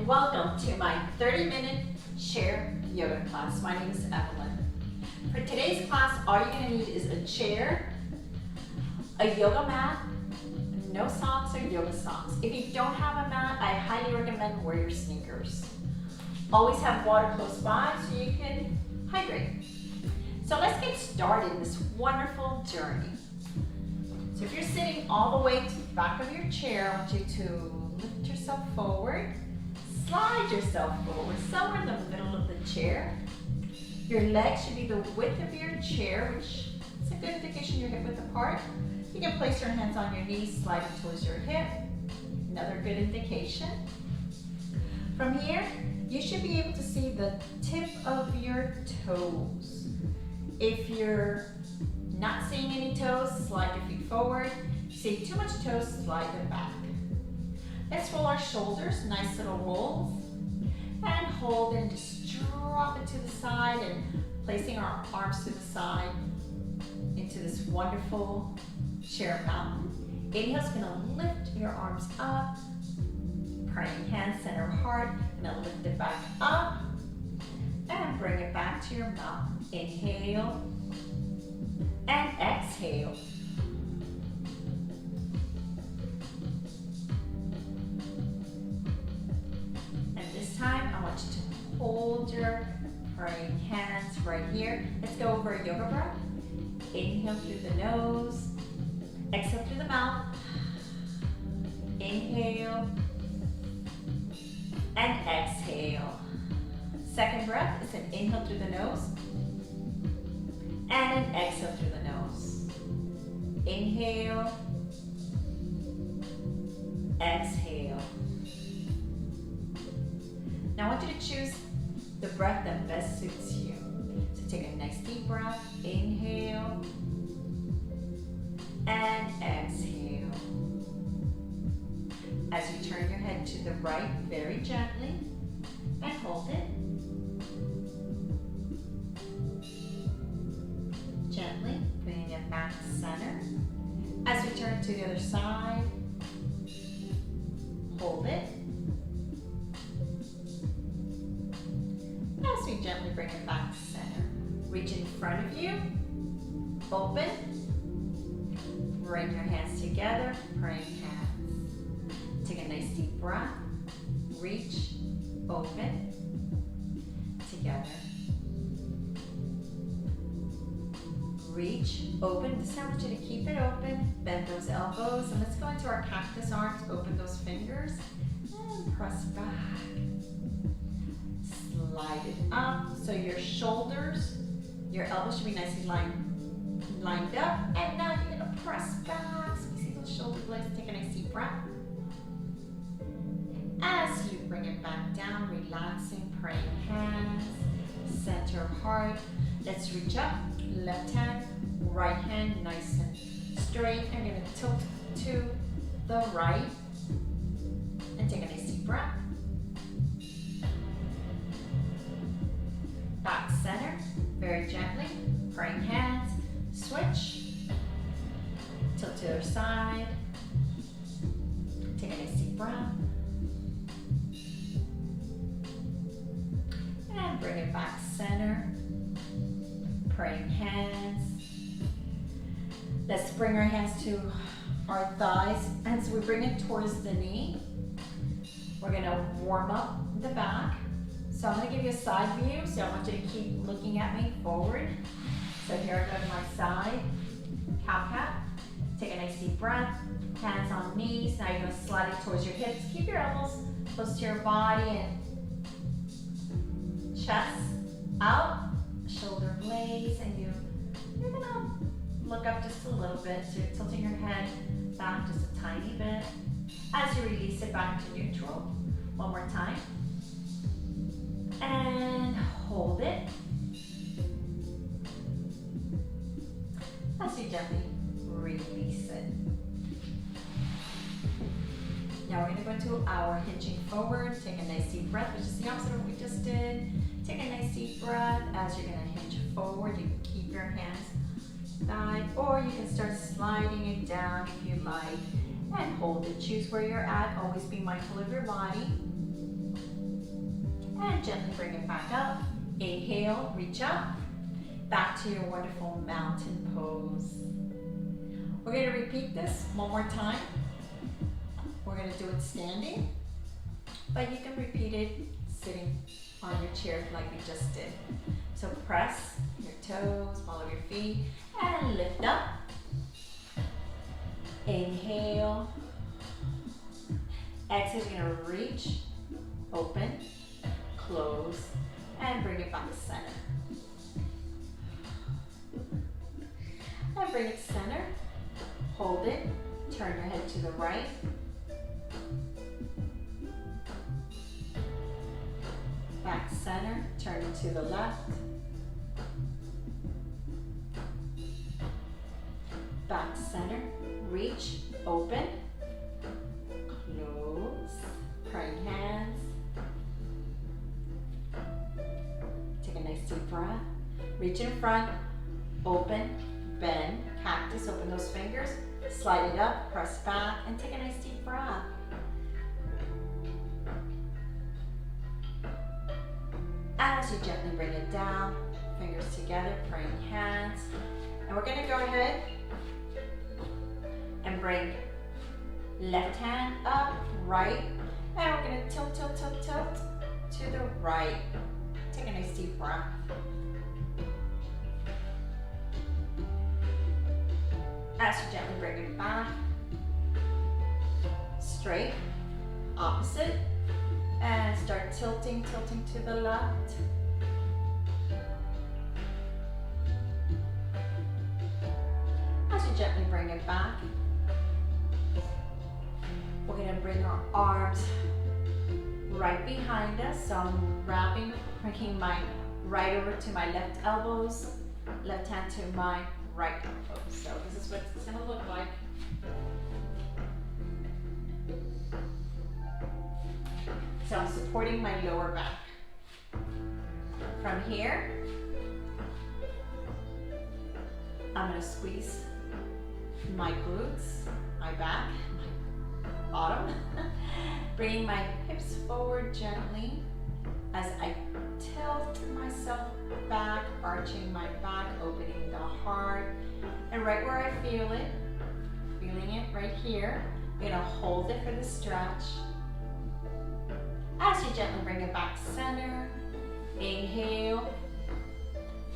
and welcome to my 30-minute chair yoga class. My name is Evelyn. For today's class, all you're going to need is a chair, a yoga mat, no socks or yoga socks. If you don't have a mat, I highly recommend wear your sneakers. Always have water close by so you can hydrate. So let's get started in this wonderful journey. So if you're sitting all the way to the back of your chair, I want you to lift yourself forward, slide yourself forward, somewhere in the middle of the chair. Your legs should be the width of your chair, which is a good indication you're hip width apart. You can place your hands on your knees, slide them towards your hip. Another good indication. From here, you should be able to see the tip of your toes. If you're not seeing any toes, slide your feet forward. If you see too much toes, slide them back. Let's roll our shoulders, nice little rolls. And hold and just drop it to the side and placing our arms to the side into this wonderful chair mountain. Inhale's gonna lift your arms up. Praying hands, center heart. Gonna lift it back up. And bring it back to your mountain. Inhale. And exhale. And this time, I want you to hold your praying hands right here. Let's go over a yoga breath. Inhale through the nose. Exhale through the mouth. Inhale. And exhale. Second breath is an inhale through the nose. And an exhale through the nose. Inhale. Exhale. Now I want you to choose the breath that best suits you. So take a nice deep breath. Inhale. And exhale. As you turn your head to the right very gently and hold it. Gently, bringing it back to center. As we turn to the other side, hold it. As we gently bring it back to center, reach in front of you, open, bring your hands together, praying hands. Take a nice deep breath, reach, open, together. Reach, open. This time I want you to keep it open. Bend those elbows. And let's go into our cactus arms. Open those fingers. And press back. Slide it up. So your shoulders, your elbows should be nicely lined up. And now you're going to press back. So you see those shoulder blades. Take a nice deep breath. As you bring it back down, relaxing, praying hands, center heart. Let's reach up. Left hand, right hand, nice and straight. I'm going to tilt to the right and take a nice deep breath. Back center, very gently, praying hands, switch, tilt to the other side, take a nice deep breath, and bring it back center. Praying hands. Let's bring our hands to our thighs. As we bring it towards the knee, we're going to warm up the back. So I'm going to give you a side view. So I want you to keep looking at me forward. So here I go to my side. Cow-cat. Take a nice deep breath. Hands on knees. Now you're going to slide it towards your hips. Keep your elbows close to your body and chest out. Shoulder blades, and you're gonna look up just a little bit, so you're tilting your head back just a tiny bit. As you release it back to neutral, one more time. And hold it. As you gently release it. Now we're gonna go into our hinging forward. Take a nice deep breath, which is the opposite of what we just did. Take a nice deep breath. As you're going to hinge forward, you can keep your hands side, or you can start sliding it down if you like, and hold it. Choose where you're at. Always be mindful of your body. And gently bring it back up. Inhale, reach up. Back to your wonderful mountain pose. We're going to repeat this one more time. We're going to do it standing, but you can repeat it sitting on your chair like we just did. So press your toes, follow your feet, and lift up. Inhale. Exhale, you're going to reach, open, close, and bring it back to center. And bring it to center. Hold it. Turn your head to the right. Back center. Turn it to the left. Back center. Reach. Open. Close. Praying hands. Take a nice deep breath. Reach in front. Open. Bend. Cactus. Open those fingers. Slide it up. Press back. And take a nice deep breath. As you gently bring it down, fingers together, praying hands. And we're going to go ahead and bring left hand up, right. And we're going to tilt, tilt, tilt, tilt to the right. Take a nice deep breath. As you gently bring it back, straight, opposite. And start tilting, tilting to the left. As you gently bring it back, we're going to bring our arms right behind us. So I'm bringing my right over to my left elbows, left hand to my right elbow. So this is what it's going to look like. So I'm supporting my lower back. From here, I'm going to squeeze my glutes, my back, my bottom, bringing my hips forward gently as I tilt myself back, arching my back, opening the heart. And right where I feel it, feeling it right here, I'm going to hold it for the stretch. As you gently bring it back center, inhale,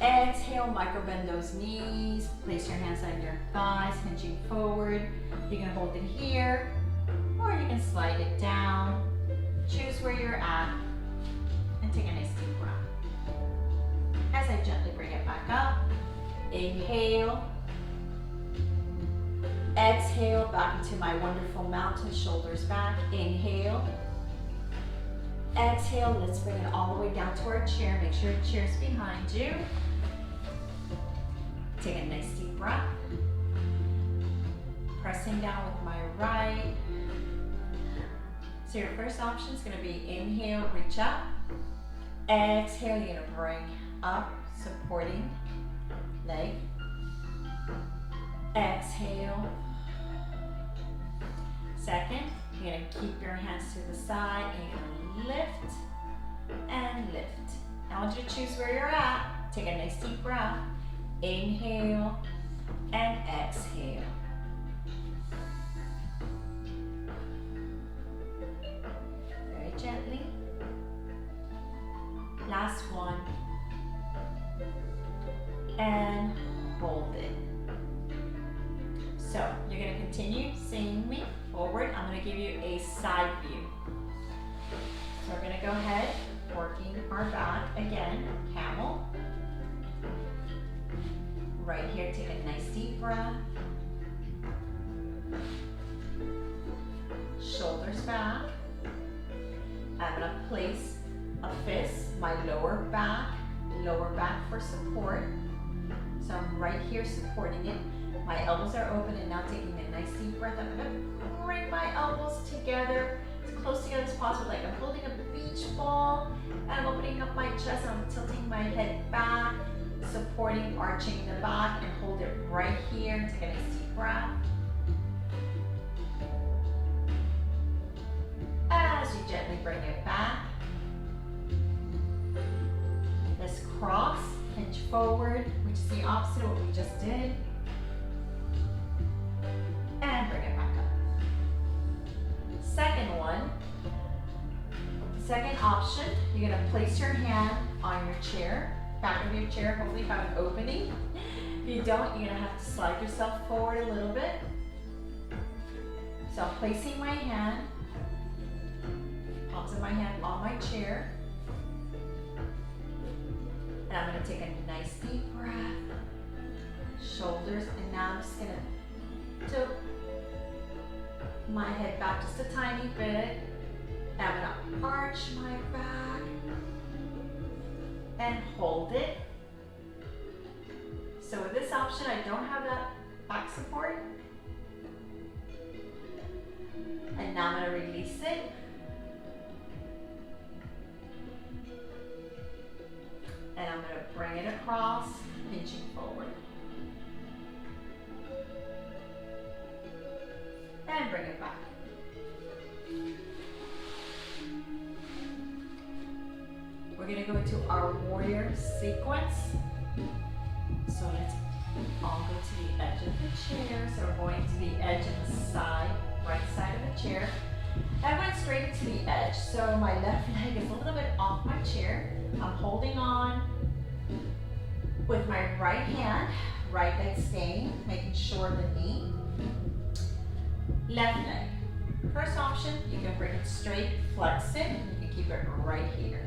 exhale, micro bend those knees, place your hands on your thighs, hinging forward. You can hold it here, or you can slide it down. Choose where you're at, and take a nice deep breath. As I gently bring it back up, inhale, exhale, back into my wonderful mountain, shoulders back, inhale, exhale, let's bring it all the way down to our chair. Make sure your chair's behind you. Take a nice deep breath. Pressing down with my right. So your first option is going to be inhale, reach up. Exhale, you're going to bring up, supporting leg. Exhale. Second, you're going to keep your hands to the side and you're going to lift and lift. Now I want you to choose where you're at. Take a nice deep breath. Inhale and exhale. Very gently. Last one. And hold it. So you're going to continue seeing me forward. I'm going to give you a side view. So we're going to go ahead, working our back again, camel. Right here, take a nice deep breath. Shoulders back. I'm going to place a fist, my lower back for support. So I'm right here supporting it. My elbows are open and now taking a nice deep breath. I'm going to bring my elbows together, as close together as possible, like I'm holding a beach ball. And I'm opening up my chest and I'm tilting my head back, supporting, arching the back, and hold it right here. Take a nice deep breath. As you gently bring it back, forward, which is the opposite of what we just did. And bring it back up. Second one. Second option, you're gonna place your hand on your chair, back of your chair, hopefully you have an opening. If you don't, you're gonna have to slide yourself forward a little bit. So I'm placing my hand, palms of my hand on my chair. And I'm gonna take a nice deep breath, shoulders, and now I'm just gonna tilt my head back just a tiny bit. And I'm gonna arch my back and hold it. So with this option, I don't have that back support. And now I'm gonna release it. And I'm gonna bring it across, pinching forward. And bring it back. We're gonna go into our warrior sequence. So let's all go to the edge of the chair. So we're going to the edge of the side, right side of the chair. I went straight into the edge. So my left leg is a little bit off my chair. I'm holding on with my right hand, right leg staying, making sure the knee. Left leg. First option, you can bring it straight, flex it, and you can keep it right here.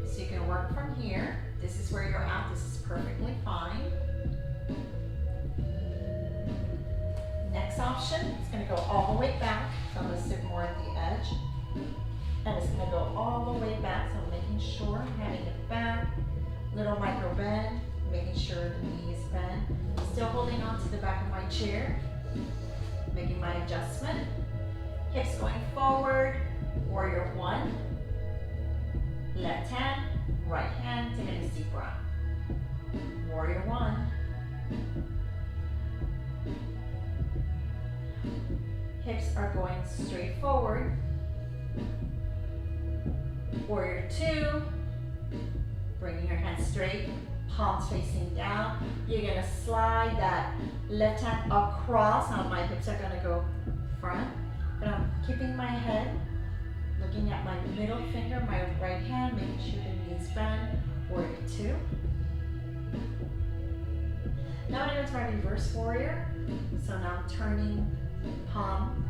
So you can work from here. This is where you're at. This is perfectly fine. Next option, it's going to go all the way back. So I'm going to sit more at the edge. And it's going to go all the way back. So I'm making sure I'm having it back. Little micro bend, making sure the knee is bent. Still holding on to the back of my chair. Making my adjustment. Hips going forward. Warrior one. Left hand, right hand, take a nice deep breath. Warrior one. Hips are going straight forward. Warrior two. Bringing your hands straight, palms facing down. You're gonna slide that left hand across. Now my hips are gonna go front, but I'm keeping my head, looking at my middle finger, my right hand, making sure the knees bend. Warrior two. Now I'm gonna go to my reverse warrior. So now I'm turning palm,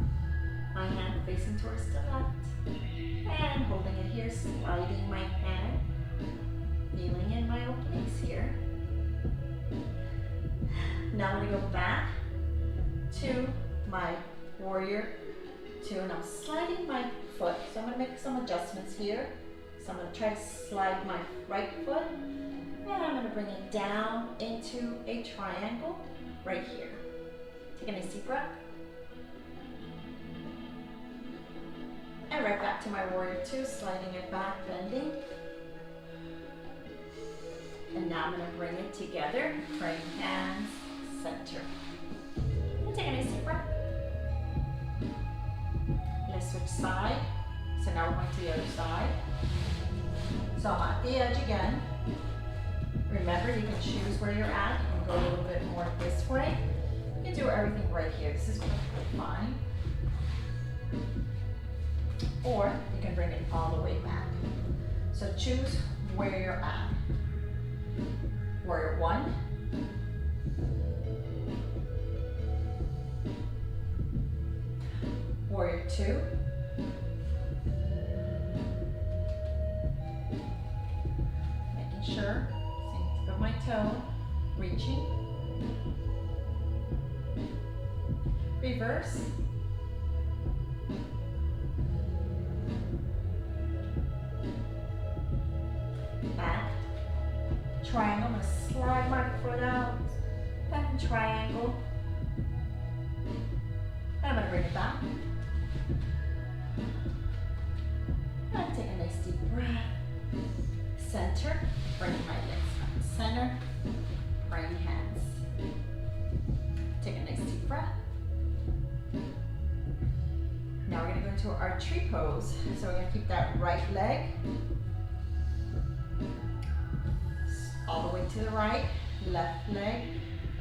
my hand facing towards the left, and holding it here, sliding my hand, feeling in my openings here. Now I'm gonna go back to my warrior two, and I'm sliding my foot. So I'm gonna make some adjustments here. So I'm gonna try to slide my right foot, and I'm gonna bring it down into a triangle right here. Take a nice deep breath. And right back to my warrior two, sliding it back, bending. And now I'm gonna bring it together, praying hands, center. And take a nice deep breath. Let's switch side. So now we're going to the other side. So I'm at the edge again. Remember, you can choose where you're at. You can go a little bit more this way. You can do everything right here. This is perfectly fine. Or you can bring it all the way back. So choose where you're at. Warrior one. Warrior two. Making sure, same tip of my toe, reaching. Reverse. Back. Triangle, I'm going to slide my foot out, back in triangle. And I'm going to bring it back. And take a nice deep breath. Center, bring my legs back. Center, bring hands. Take a nice deep breath. Now we're going to go into our tree pose. So we're going to keep that right leg all the way to the right, left leg.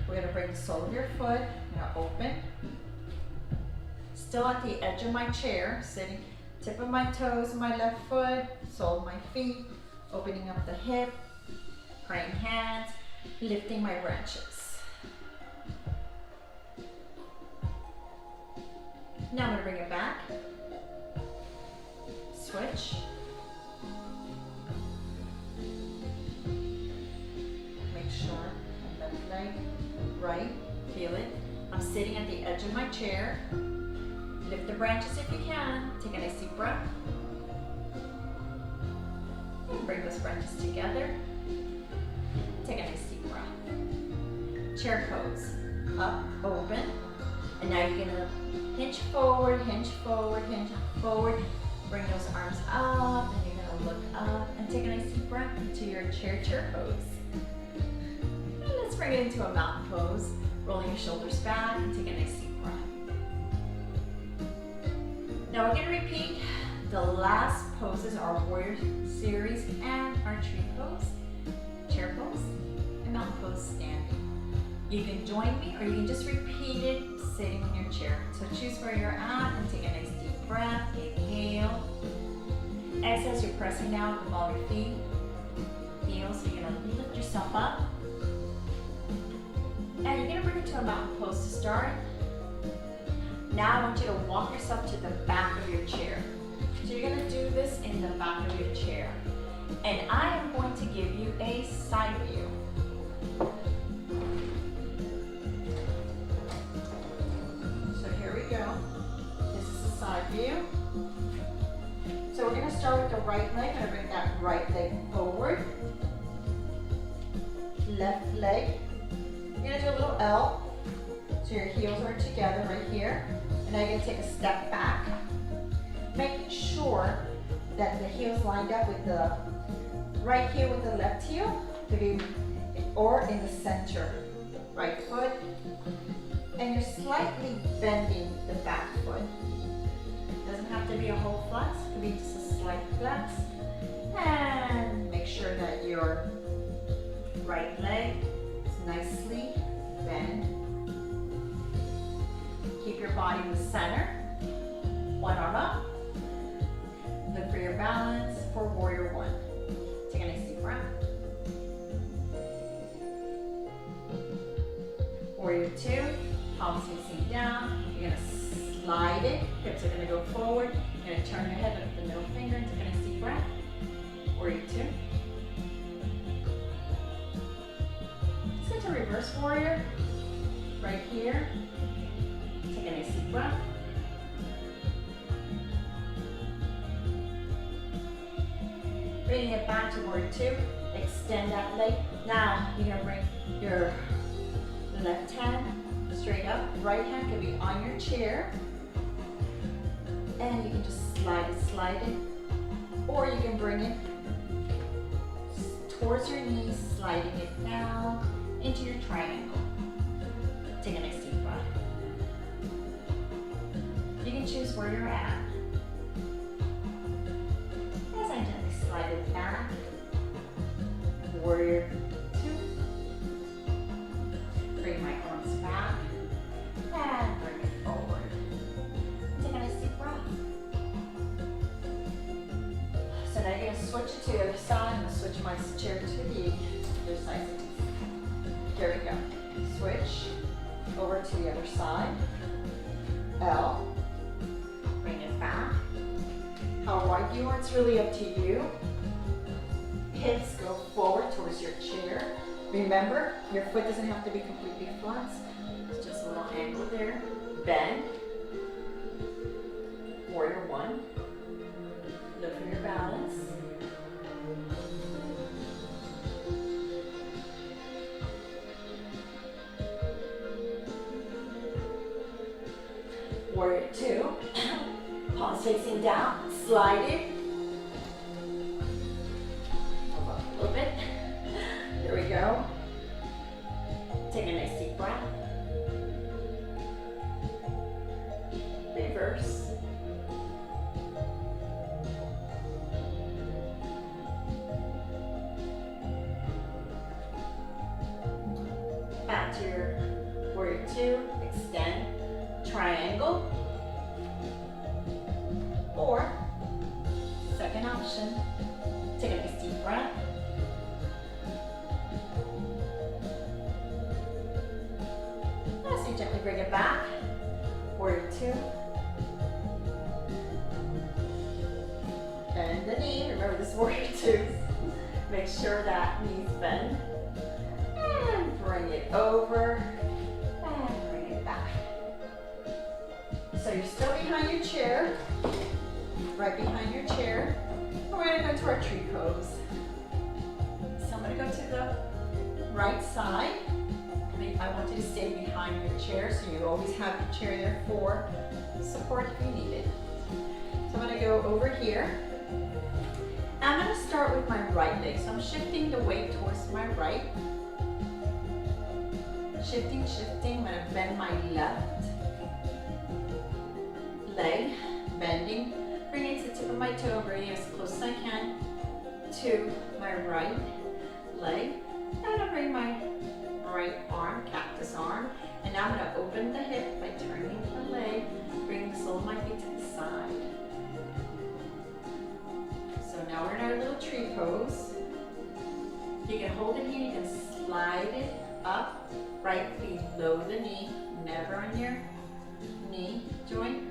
We're gonna bring the sole of your foot, now open. Still at the edge of my chair, sitting, tip of my toes, my left foot, sole of my feet, opening up the hip, praying hands, lifting my branches. Now I'm gonna bring it back, switch. Make sure, left leg, right, feel it. I'm sitting at the edge of my chair. Lift the branches if you can. Take a nice deep breath. And bring those branches together. Take a nice deep breath. Chair pose. Up, open. And now you're gonna hinge forward, hinge forward, hinge forward. Bring those arms up, and you're gonna look up and take a nice deep breath into your chair pose. And let's bring it into a mountain pose. Rolling your shoulders back and take a nice deep breath. Now we're going to repeat the last poses, our warrior series and our tree pose, chair pose, and mountain pose standing. You can join me or you can just repeat it sitting in your chair. So choose where you're at and take a nice deep breath. Inhale. Exhale as you're pressing down with the ball of your feet. Heels, so you're going to lift yourself up. And you're going to bring it to a mountain pose to start. Now I want you to walk yourself to the back of your chair. So you're going to do this in the back of your chair. And I am going to give you a side view. So here we go. This is the side view. So we're going to start with the right leg. I'm going to bring that right leg forward. Left leg. You're going to do a little L. So your heels are together right here. And now you're going to take a step back, making sure that the heels lined up with the right heel with the left heel, or in the center, right foot. And you're slightly bending the back foot. It doesn't have to be a whole flex, it could be just a slight flex. And make sure that your right leg is nicely bent. Keep your body in the center. One arm up. Look for your balance for warrior one. Take a nice deep breath. Warrior two, palms facing down. You're going to slide it. Hips are going to go forward. You're going to turn your head with the middle finger and take a nice deep breath. Warrior two. Let's get to reverse warrior. Right here. Take a nice deep breath. Bringing it back to warrior two. Extend that leg. Now you're going to bring your left hand straight up. Right hand can be on your chair. And you can just slide it. Or you can bring it towards your knees, sliding it down into your triangle. Take a nice deep breath. You can choose where you're at. As I gently slide it back, warrior two. Bring my arms back and bring it forward. Take a nice deep breath. So now you're going to switch it to the other side. I'm going to switch my chair to the other side. Here we go. Switch over to the other side. L. Bring it back. How wide you are, it's really up to you. Hips go forward towards your chair. Remember, your foot doesn't have to be completely flat. It's just a little angle there. Bend. Warrior one. Look for your balance. Warrior two. Palms facing down. Slide it. Hold up a little bit. There we go. Take a nice deep breath. Reverse. do, extend, triangle, or second option, take a nice deep breath. As you gently bring it back, warrior two. Bend the knee, remember this warrior two. Make sure that knees bend. And bring it over, and bring it back. So you're still behind your chair, right behind your chair. And we're gonna go to our tree pose. So I'm gonna go to the right side. I want you to stay behind your chair so you always have your chair there for support if you need it. So I'm gonna go over here. I'm gonna start with my right leg. So I'm shifting the weight towards my right. Shifting, I'm gonna bend my left leg, bending, bring it to the tip of my toe, bring it as close as I can to my right leg. I'm gonna bring my right arm, cactus arm, and now I'm gonna open the hip by turning the leg, bring the sole of my feet to the side. So now we're in our little tree pose. You can hold it here, you can slide it up right below the knee, never on your knee joint.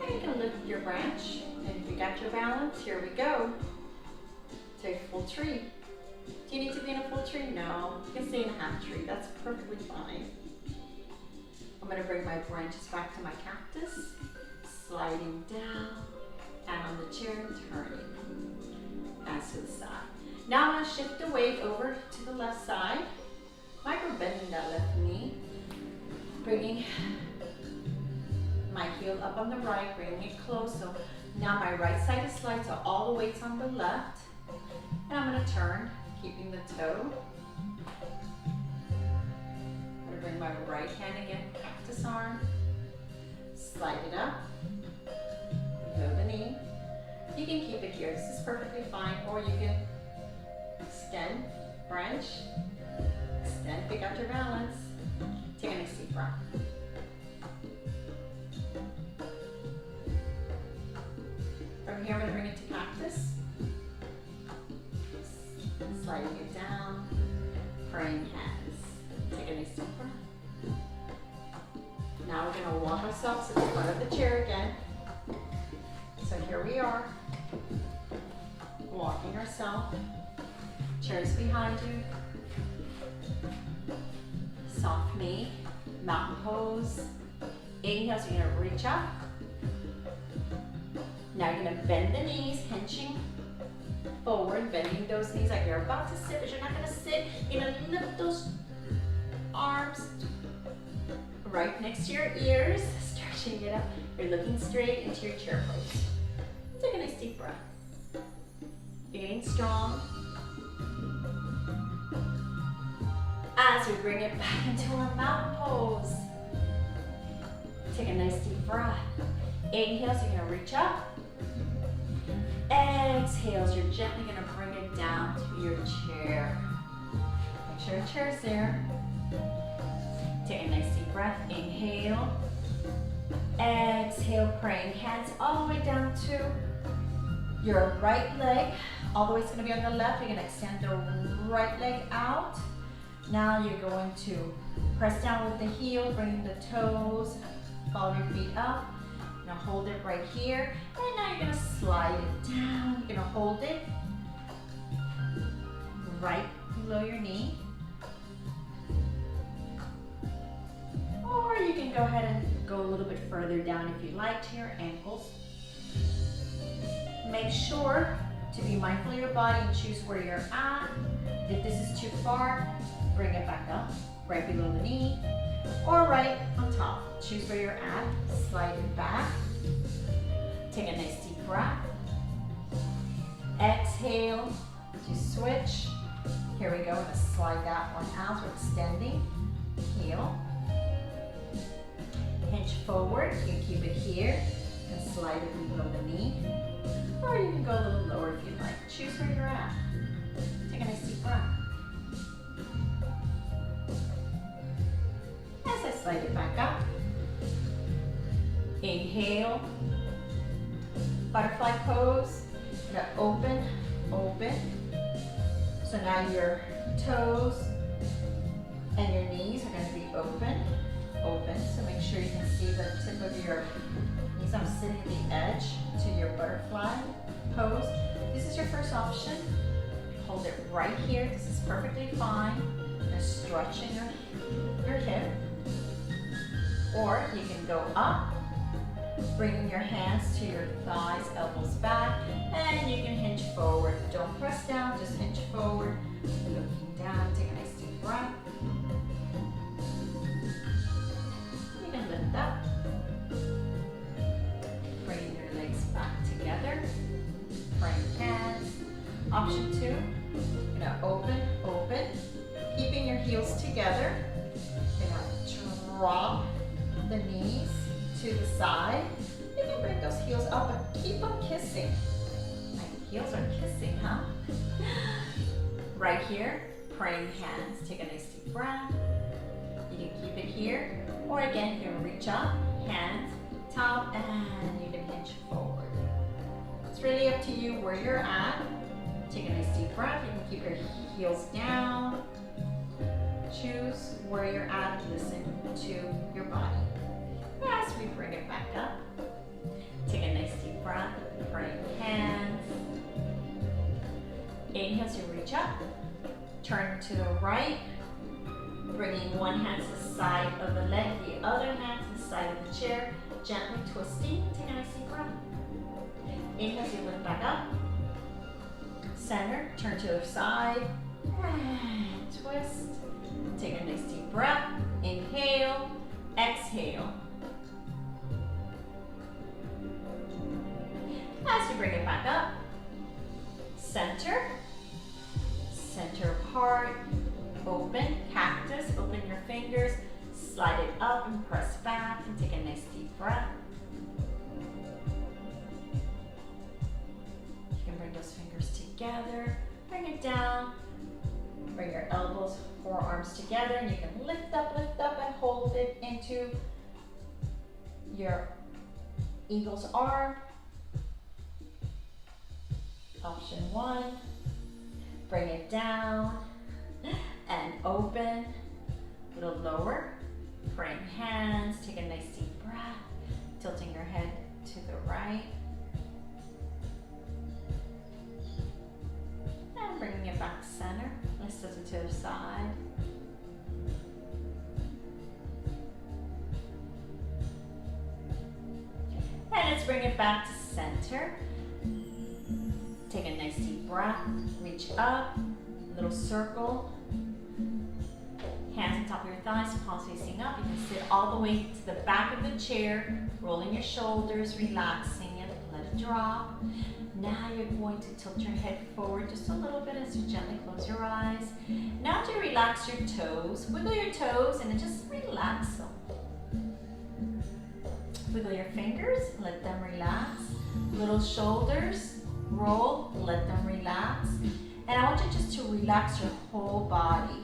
And you can lift your branch, and if you got your balance, here we go. Take a full tree. Do you need to be in a full tree? No, you can stay in a half tree, that's perfectly fine. I'm gonna bring my branches back to my cactus, sliding down, and on the chair, turning, and to the side. Now I'm gonna shift the weight over to the left side, micro bending that left knee, bringing my heel up on the right, bringing it close. So now my right side is slight, so all the weight's on the left. And I'm gonna turn, keeping the toe. I'm gonna bring my right hand again, cactus arm, slide it up, below the knee. You can keep it here, this is perfectly fine, or you can extend, branch, extend, pick up your balance, take a nice deep breath. From here, I'm gonna bring it to cactus. Sliding it down, praying hands. Take a nice deep breath. Now we're gonna walk ourselves to the front of the chair again. So here we are, walking ourselves. Chair's behind you. Soft knee, mountain pose. Inhale, so you're gonna reach up. Now you're gonna bend the knees, hinching forward, bending those knees like you're about to sit, but you're not gonna sit. You're gonna lift those arms right next to your ears, stretching it up. You're looking straight into your chair pose. Take a nice deep breath. You're getting strong. As we bring it back into our mountain pose. Take a nice deep breath. Inhale, so you're gonna reach up. Exhale, so you're gently gonna bring it down to your chair. Make sure your chair's there. Take a nice deep breath. Inhale. Exhale, praying hands all the way down to your right leg. All the weight's gonna be on the left. You're gonna extend the right leg out. Now you're going to press down with the heel, bringing the toes, follow your feet up. Now hold it right here, and now you're gonna slide it down. You're gonna hold it right below your knee. Or you can go ahead and go a little bit further down if you like to your ankles. Make sure to be mindful of your body and choose where you're at. If this is too far, bring it back up, right below the knee, or right on top. Choose where you're at, slide it back. Take a nice deep breath. Exhale to switch. Here we go, we're gonna slide that one out. We're extending, heel. Hinge forward, you can keep it here and slide it below the knee. Or you can go a little lower if you like. Choose where you're at. Take a nice deep breath. As Inhale, butterfly pose. Gonna open, open. So now your toes and your knees are going to be open, open. So make sure you can see the tip of your knees. I'm sitting at the edge to your butterfly pose. This is your first option. Hold it right here. This is perfectly fine. Just stretching your hip. Or you can go up, bringing your hands to your thighs, elbows back, and you can hinge forward. Don't press down, just hinge forward. Looking down, take a nice deep breath. You can lift up. Bringing your legs back together. Praying hands. Option 2, you're gonna open, open. Keeping your heels together. You're gonna drop the knees to the side. You can bring those heels up and keep them kissing. My heels are kissing, huh? Right here, praying hands. Take a nice deep breath. You can keep it here. Or again, you can reach up, hands, top, and you can hinge forward. It's really up to you where you're at. Take a nice deep breath. You can keep your heels down. Choose where you're at. Listen to your body. As we bring it back up, take a nice deep breath, praying hands. Inhale as you reach up, turn to the right, bringing one hand to the side of the leg, the other hand to the side of the chair, gently twisting. Take a nice deep breath. Inhale as you lift back up, center, turn to the other side, and twist. Take a nice deep breath. Inhale, exhale. As you bring it back up, center, center of heart, open, cactus, open your fingers, slide it up and press back and take a nice deep breath. You can bring those fingers together, bring it down, bring your elbows, forearms together, and you can lift up and hold it into your eagle's arm. Option 1, bring it down and open, a little lower, praying hands, take a nice deep breath, tilting your head to the right, and bringing it back center, let's do it to the other side. And let's bring it back to center. Take a nice deep breath, reach up, little circle. Hands on top of your thighs, palms facing up. You can sit all the way to the back of the chair, rolling your shoulders, relaxing it, let it drop. Now you're going to tilt your head forward just a little bit as you gently close your eyes. Now to relax your toes, wiggle your toes and then just relax them. Wiggle your fingers, let them relax. Little shoulders. Roll, let them relax. And I want you just to relax your whole body.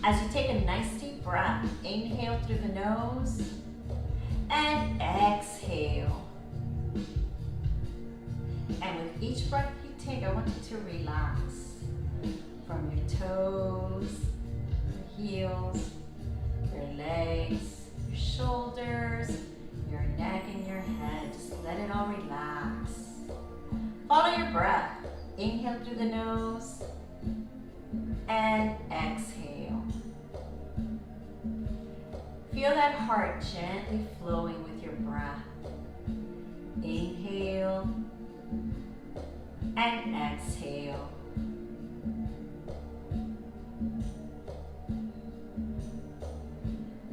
As you take a nice deep breath, inhale through the nose and exhale. And with each breath you take, I want you to relax from your toes, your heels, your legs, your shoulders, your neck and your head. Just let it all relax. Follow your breath. Inhale through the nose and exhale. Feel that heart gently flowing with your breath. Inhale and exhale.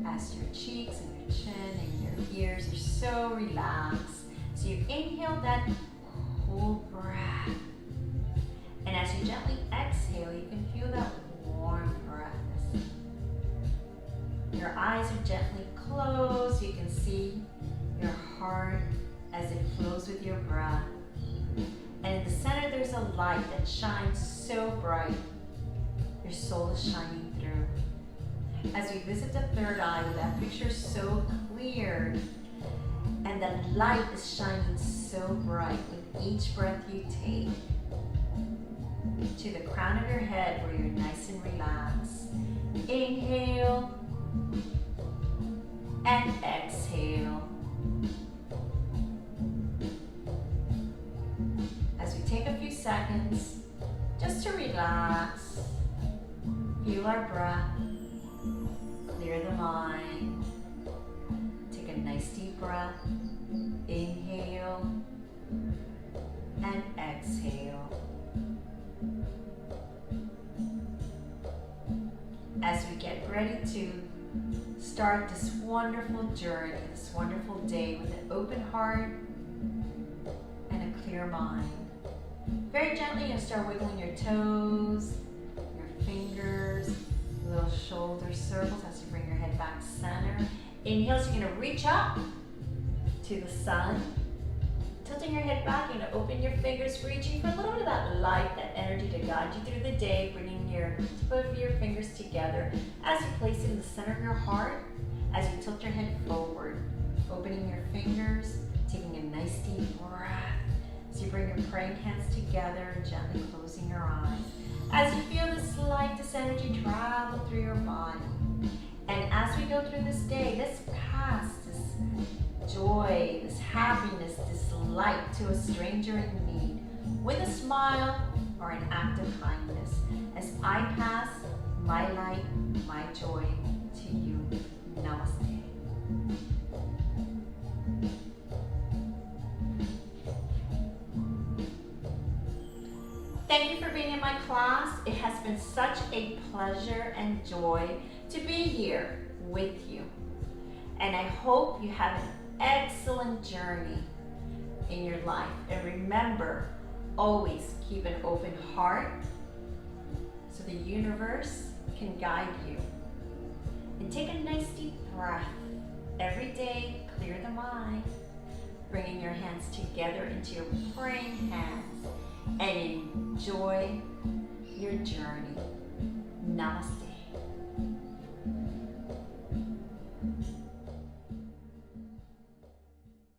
As your cheeks and your chin and your ears are so relaxed. So you inhale that whole breath. And as you gently exhale, you can feel that warm breath. Your eyes are gently closed. You can see your heart as it flows with your breath. And in the center, there's a light that shines so bright. Your soul is shining through. As we visit the third eye with that picture so clear, and And the light is shining so bright with each breath you take to the crown of your head where you're nice and relaxed. Inhale and exhale. As we take a few seconds just to relax, feel our breath, clear the mind. Take a nice deep breath. Inhale and exhale. As we get ready to start this wonderful journey, this wonderful day with an open heart and a clear mind. Very gently, you'll start wiggling your toes, your fingers, little shoulder circles as you bring your head back center. Inhale, so you're going to reach up to the sun. Tilting your head back, you're going to open your fingers, reaching for a little bit of that light, that energy to guide you through the day, bringing your tip of your fingers together as you place it in the center of your heart, as you tilt your head forward, opening your fingers, taking a nice deep breath. So you bring your praying hands together and gently closing your eyes. As you feel this light, this energy travel through your body. And as we go through this day, let's pass this joy, this happiness, this light to a stranger in need with a smile or an act of kindness. As I pass my light, my joy to you. Namaste. Thank you for being in my class. It has been such a pleasure and joy to be here with you. And I hope you have an excellent journey in your life. And remember, always keep an open heart so the universe can guide you. And take a nice deep breath. Every day, clear the mind, bringing your hands together into your praying hands, and enjoy your journey. Namaste.